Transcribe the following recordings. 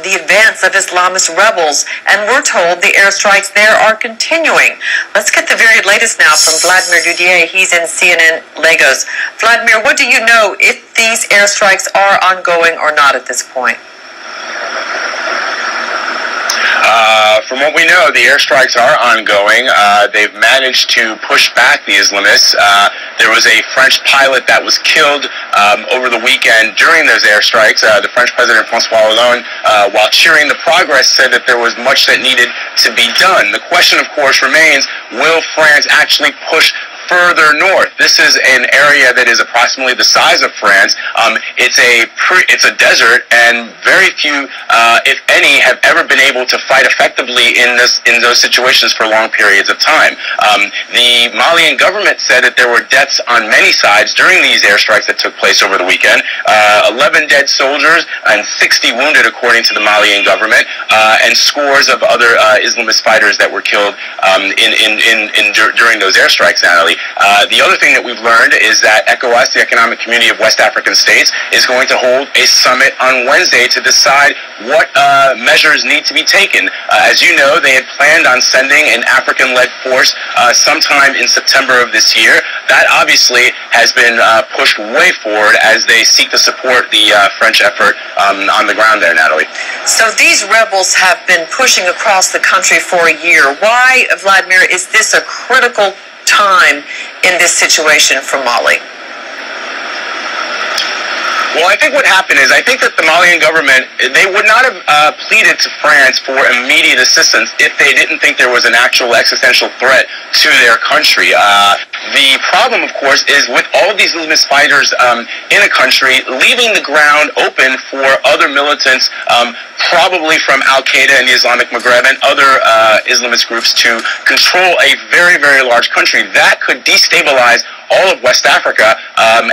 the advance of Islamist rebels, and we're told the airstrikes there are continuing. Let's get the very latest now from Vladimir Dudier. He's in CNN Lagos. Vladimir, what do you know if these airstrikes are ongoing or not at this point? From what we know, the airstrikes are ongoing. They've managed to push back the Islamists. There was a French pilot that was killed over the weekend during those airstrikes. The French President François Hollande, while cheering the progress, said that there was much that needed to be done. The question, of course, remains, will France actually push further north? This is an area that is approximately the size of France. It's a desert, and very few, if any, have ever been able to fight effectively in those situations for long periods of time. The Malian government said that there were deaths on many sides during these airstrikes that took place over the weekend. 11 dead soldiers and 60 wounded, according to the Malian government, and scores of other Islamist fighters that were killed during those airstrikes, Natalie. The other thing that we've learned is that ECOWAS, the Economic Community of West African States, is going to hold a summit on Wednesday to decide what measures need to be taken. As you know, they had planned on sending an African-led force sometime in September of this year. That obviously has been pushed way forward as they seek to support the French effort on the ground there, Natalie. So these rebels have been pushing across the country for a year. Why, Vladimir, is this a critical time in this situation for Mali? Well, I think what happened is, I think that the Malian government, they would not have pleaded to France for immediate assistance if they didn't think there was an actual existential threat to their country. The problem, of course, is with all these Islamist fighters in a country, leaving the ground open for other militants, probably from Al-Qaeda and the Islamic Maghreb and other Islamist groups, to control a very, very large country. That could destabilize all of West Africa,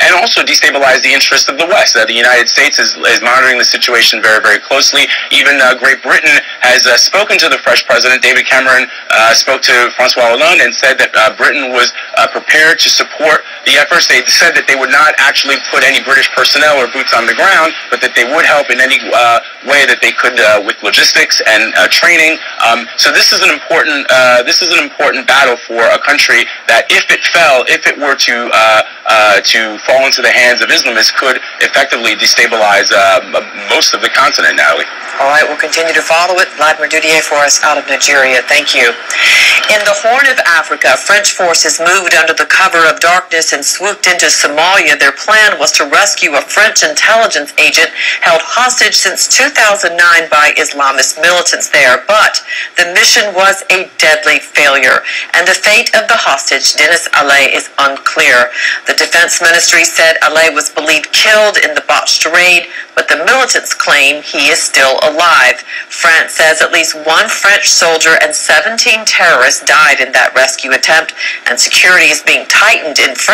and also destabilize the interests of the West. The United States is monitoring the situation very, very closely. Even Great Britain has spoken to the French president. David Cameron spoke to François Hollande and said that Britain was prepared to support the efforts. They said that they would not actually put any British personnel or boots on the ground, but that they would help in any way that they could with logistics and training. So this is an important battle for a country that, if it were to fall into the hands of Islamists, could effectively destabilize most of the continent, Natalie. All right, we'll continue to follow it. Vladimir Dudier for us out of Nigeria. Thank you. In the Horn of Africa, French forces moved under the cover of darkness and swooped into Somalia. Their plan was to rescue a French intelligence agent held hostage since 2009 by Islamist militants there. But the mission was a deadly failure, and the fate of the hostage, Denis Allais, is unclear. The Defense Ministry said Allais was believed killed in the botched raid, but the militants claim he is still alive. France says at least one French soldier and 17 terrorists died in that rescue attempt, and security is being tightened in France.